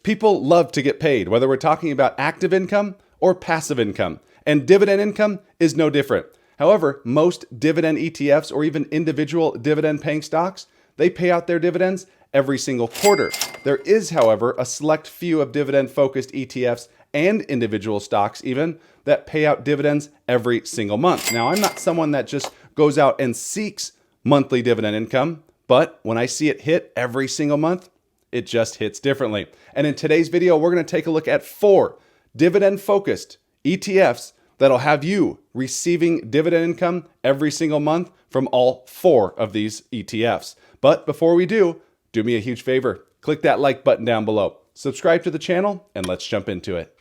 People love to get paid, whether we're talking about active income or passive income, and dividend income is no different. However, most dividend ETFs or even individual dividend paying stocks, they pay out their dividends every single quarter. There is, however, a select few of dividend focused ETFs and individual stocks even that pay out dividends every single month. Now, I'm not someone that just goes out and seeks monthly dividend income, but when I see it hit every single month, it just hits differently. And in today's video, we're going to take a look at 4 dividend focused ETFs that'll have you receiving dividend income every single month from all 4 of these ETFs. But before we do me a huge favor. Click that like button down below. Subscribe to the channel, and let's jump into it.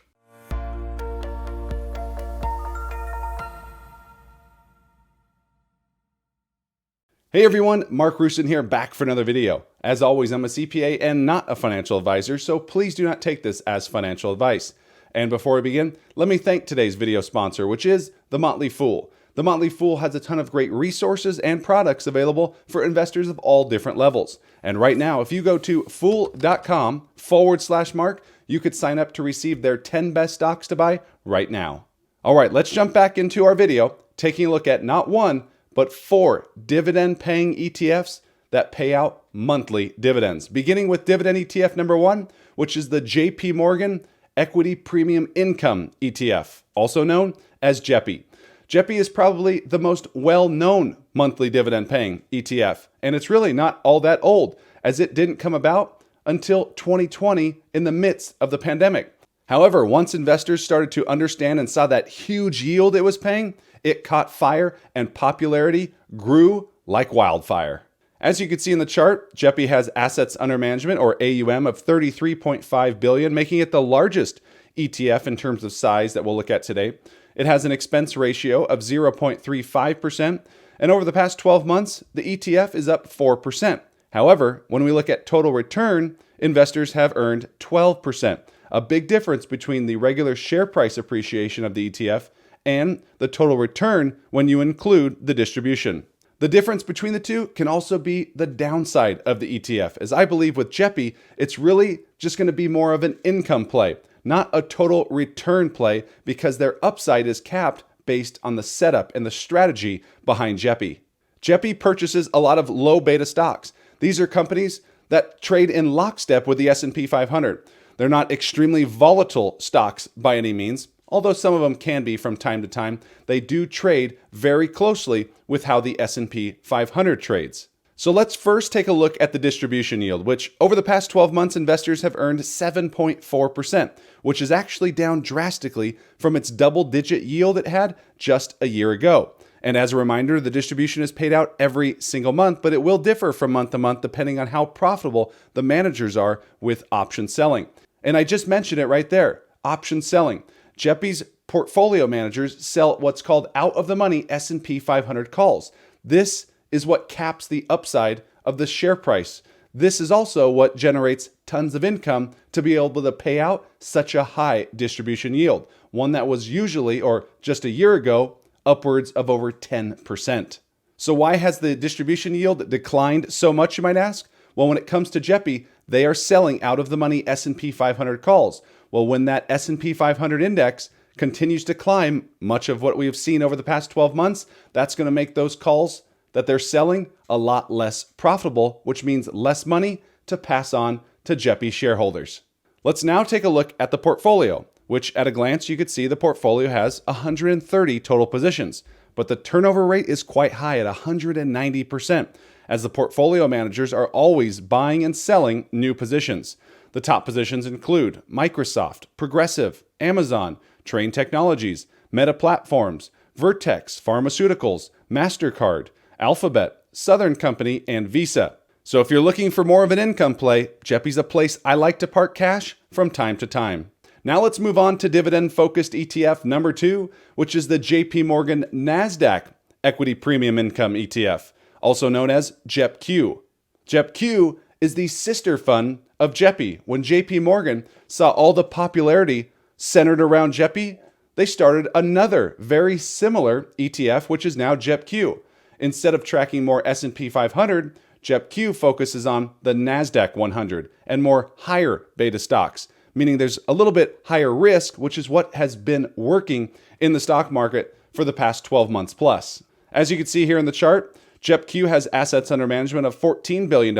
Hey everyone, Mark Roussin here, back for another video. As always, I'm a CPA and not a financial advisor, so please do not take this as financial advice. And before we begin, let me thank today's video sponsor, which is the Motley Fool. The Motley Fool has a ton of great resources and products available for investors of all different levels. And right now, if you go to fool.com/Mark, you could sign up to receive their 10 best stocks to buy right now. All right, let's jump back into our video, taking a look at not 1, but 4 dividend paying ETFs that pay out monthly dividends. Beginning with dividend ETF number 1, which is the JP Morgan Equity Premium Income ETF, also known as JEPI. JEPI is probably the most well-known monthly dividend-paying ETF, and it's really not all that old, as it didn't come about until 2020 in the midst of the pandemic. However, once investors started to understand and saw that huge yield it was paying, it caught fire and popularity grew like wildfire. As you can see in the chart, JEPI has assets under management, or AUM, of $33.5 billion, making it the largest ETF in terms of size that we'll look at today. It has an expense ratio of 0.35%, and over the past 12 months, the ETF is up 4%. However, when we look at total return, investors have earned 12%, a big difference between the regular share price appreciation of the ETF and the total return when you include the distribution. The difference between the two can also be the downside of the ETF, as I believe with JEPI, it's really just going to be more of an income play, not a total return play, because their upside is capped based on the setup and the strategy behind JEPI. JEPI purchases a lot of low beta stocks. These are companies that trade in lockstep with the S&P 500. They're not extremely volatile stocks by any means, although some of them can be from time to time. They do trade very closely with how the S&P 500 trades. So let's first take a look at the distribution yield, which over the past 12 months, investors have earned 7.4%, which is actually down drastically from its double-digit yield it had just a year ago. And as a reminder, the distribution is paid out every single month, but it will differ from month to month depending on how profitable the managers are with option selling. And I just mentioned it right there, option selling. JEPI's portfolio managers sell what's called out-of-the-money S&P 500 calls. This is what caps the upside of the share price. This is also what generates tons of income to be able to pay out such a high distribution yield, one that was usually, or just a year ago, upwards of over 10%. So why has the distribution yield declined so much, you might ask? Well, when it comes to JEPI, they are selling out-of-the-money S&P 500 calls. Well, when that S&P 500 index continues to climb, much of what we have seen over the past 12 months, that's going to make those calls that they're selling a lot less profitable, which means less money to pass on to JEPI shareholders. Let's now take a look at the portfolio, which at a glance you could see the portfolio has 130 total positions, but the turnover rate is quite high at 190%, as the portfolio managers are always buying and selling new positions. The top positions include Microsoft, Progressive, Amazon, Trane Technologies, Meta Platforms, Vertex Pharmaceuticals, MasterCard, Alphabet, Southern Company, and Visa. So if you're looking for more of an income play, JEPI's a place I like to park cash from time to time. Now let's move on to dividend-focused ETF number 2, which is the JP Morgan NASDAQ Equity Premium Income ETF, also known as JEPQ. JEPQ is the sister fund of JEPI. When JP Morgan saw all the popularity centered around JEPI, they started another very similar ETF, which is now JEPQ. Instead of tracking more S&P 500, JEPQ focuses on the NASDAQ 100 and more higher beta stocks. meaning there's a little bit higher risk, which is what has been working in the stock market for the past 12 months plus. As you can see here in the chart, JEPQ has assets under management of $14 billion,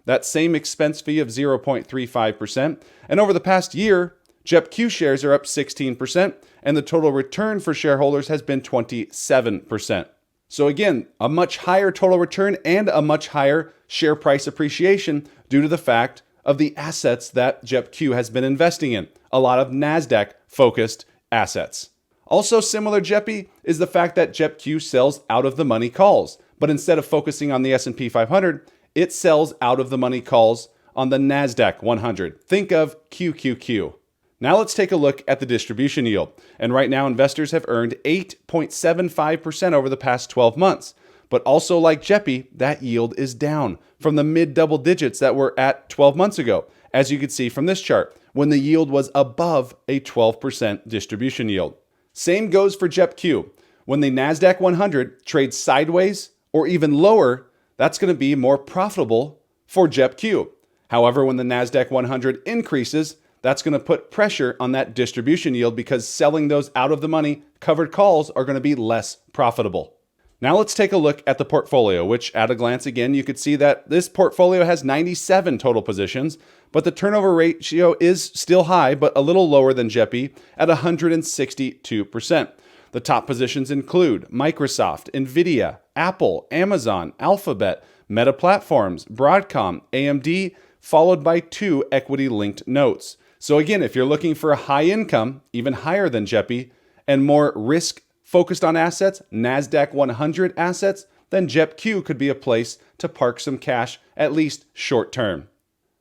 that same expense fee of 0.35%, and over the past year, JEPQ shares are up 16%, and the total return for shareholders has been 27%. So again, a much higher total return and a much higher share price appreciation due to the fact of the assets that JEPQ has been investing in, a lot of NASDAQ-focused assets. Also similar JEPI is the fact that JEPQ sells out-of-the-money calls, but instead of focusing on the S&P 500, it sells out-of-the-money calls on the NASDAQ 100. Think of QQQ. Now let's take a look at the distribution yield. And right now, investors have earned 8.75% over the past 12 months. But also like JEPI, that yield is down from the mid-double digits that were at 12 months ago, as you can see from this chart, when the yield was above a 12% distribution yield. Same goes for JEPQ. When the NASDAQ 100 trades sideways or even lower, that's going to be more profitable for JEPQ. However, when the NASDAQ 100 increases, that's going to put pressure on that distribution yield because selling those out-of-the-money covered calls are going to be less profitable. Now let's take a look at the portfolio, which at a glance, again, you could see that this portfolio has 97 total positions, but the turnover ratio is still high, but a little lower than JEPI at 162%. The top positions include Microsoft, Nvidia, Apple, Amazon, Alphabet, Meta Platforms, Broadcom, AMD, followed by 2 equity-linked notes. So again, if you're looking for a high income, even higher than JEPI, and more risk-focused on assets, NASDAQ 100 assets, then JEPQ could be a place to park some cash, at least short term.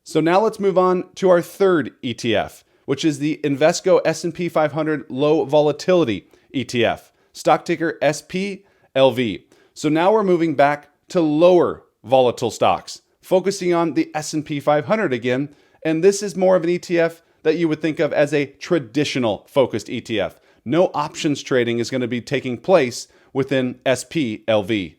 So now let's move on to our third ETF, which is the Invesco S&P 500 Low Volatility ETF, stock ticker SPLV. So now we're moving back to lower volatile stocks, focusing on the S&P 500 again, and this is more of an ETF that you would think of as a traditional focused ETF. No options trading is going to be taking place within SPLV.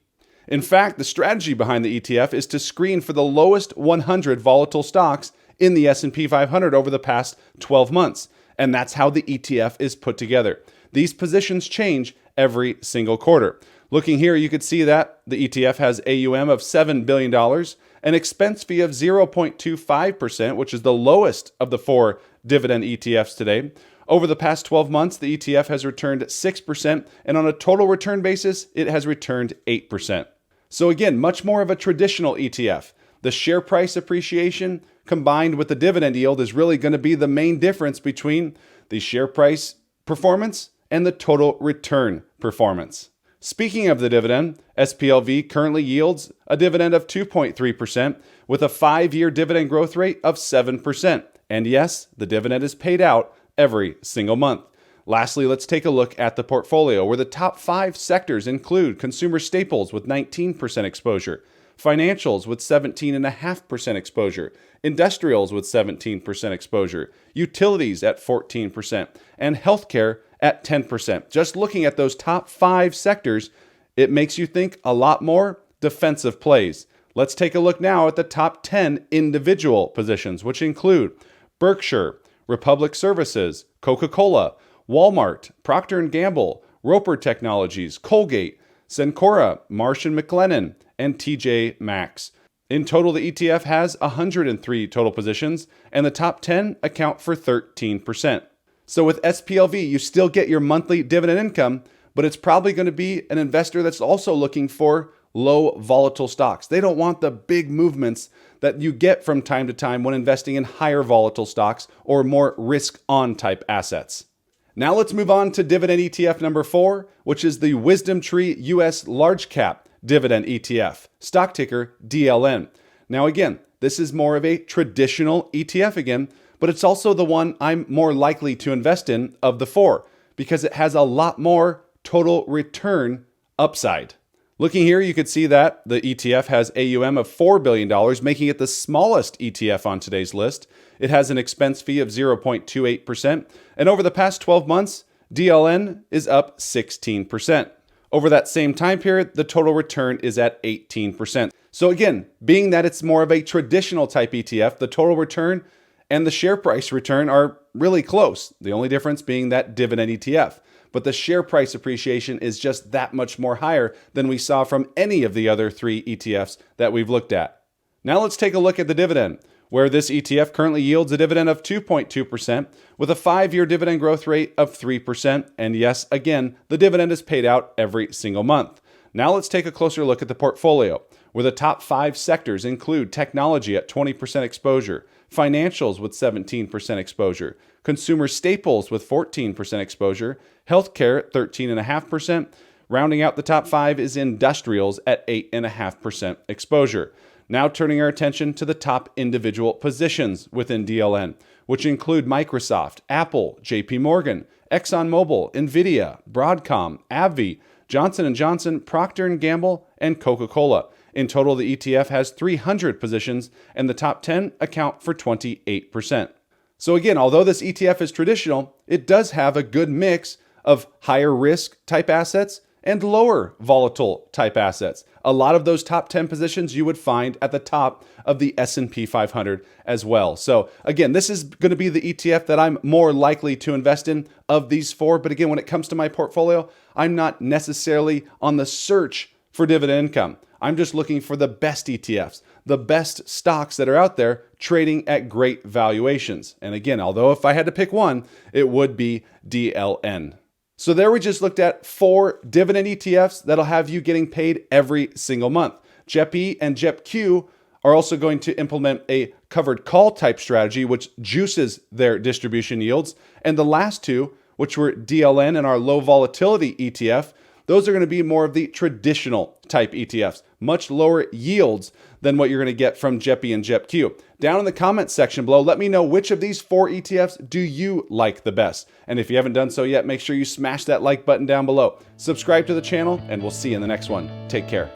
In fact, the strategy behind the ETF is to screen for the lowest 100 volatile stocks in the S&P 500 over the past 12 months, and that's how the ETF is put together. These positions change every single quarter. Looking here, you could see that the ETF has AUM of $7 billion, an expense fee of 0.25%, which is the lowest of the 4 dividend ETFs today. Over the past 12 months, the ETF has returned 6%, and on a total return basis, it has returned 8%. So again, much more of a traditional ETF. The share price appreciation combined with the dividend yield is really going to be the main difference between the share price performance and the total return performance. Speaking of the dividend, SPLV currently yields a dividend of 2.3% with a 5-year dividend growth rate of 7%. And yes, the dividend is paid out every single month. Lastly, let's take a look at the portfolio, where the top 5 sectors include consumer staples with 19% exposure, financials with 17.5% exposure, industrials with 17% exposure, utilities at 14%, and healthcare at 10%. Just looking at those top 5 sectors, it makes you think a lot more defensive plays. Let's take a look now at the top 10 individual positions, which include Berkshire, Republic Services, Coca-Cola, Walmart, Procter & Gamble, Roper Technologies, Colgate, Cencora, Marsh & McLennan, and TJ Maxx. In total, the ETF has 103 total positions, and the top 10 account for 13%. So with SPLV, you still get your monthly dividend income, but it's probably going to be an investor that's also looking for low volatile stocks. They don't want the big movements that you get from time to time when investing in higher volatile stocks or more risk-on type assets. Now let's move on to dividend ETF number 4, which is the Wisdom Tree US Large Cap Dividend ETF, stock ticker DLN. Now again, this is more of a traditional ETF again, but it's also the one I'm more likely to invest in of the 4 because it has a lot more total return upside. Looking here, you could see that the ETF has AUM of $4 billion, making it the smallest ETF on today's list. It has an expense fee of 0.28%, and over the past 12 months, DLN is up 16%. Over that same time period, the total return is at 18%. So again, being that it's more of a traditional type ETF, the total return and the share price return are really close. The only difference being that dividend ETF. But the share price appreciation is just that much more higher than we saw from any of the other 3 ETFs that we've looked at. Now let's take a look at the dividend, where this ETF currently yields a dividend of 2.2% with a 5-year dividend growth rate of 3%. And yes, again, the dividend is paid out every single month. Now let's take a closer look at the portfolio, where the top 5 sectors include technology at 20% exposure, financials with 17% exposure, consumer staples with 14% exposure, healthcare at 13.5%. Rounding out the top 5 is industrials at 8.5% exposure. Now turning our attention to the top individual positions within DLN, which include Microsoft, Apple, JP Morgan, ExxonMobil, Nvidia, Broadcom, AbbVie, Johnson & Johnson, Procter & Gamble, and Coca-Cola. In total, the ETF has 300 positions, and the top 10 account for 28%. So again, although this ETF is traditional, it does have a good mix of higher risk type assets and lower volatile type assets. A lot of those top 10 positions you would find at the top of the S&P 500 as well. So again, this is going to be the ETF that I'm more likely to invest in of these 4. But again, when it comes to my portfolio, I'm not necessarily on the search for dividend income. I'm just looking for the best ETFs, the best stocks that are out there trading at great valuations. And again, although if I had to pick one, it would be DLN. So there we just looked at 4 dividend ETFs that'll have you getting paid every single month. JEP-E and JEP-Q are also going to implement a covered call type strategy, which juices their distribution yields. And the last 2, which were DLN and our low volatility ETF, those are going to be more of the traditional type ETFs, much lower yields than what you're going to get from JEP-E and JEP-Q. Down in the comments section below, let me know which of these 4 ETFs do you like the best. And if you haven't done so yet, make sure you smash that like button down below. Subscribe to the channel, and we'll see you in the next one. Take care.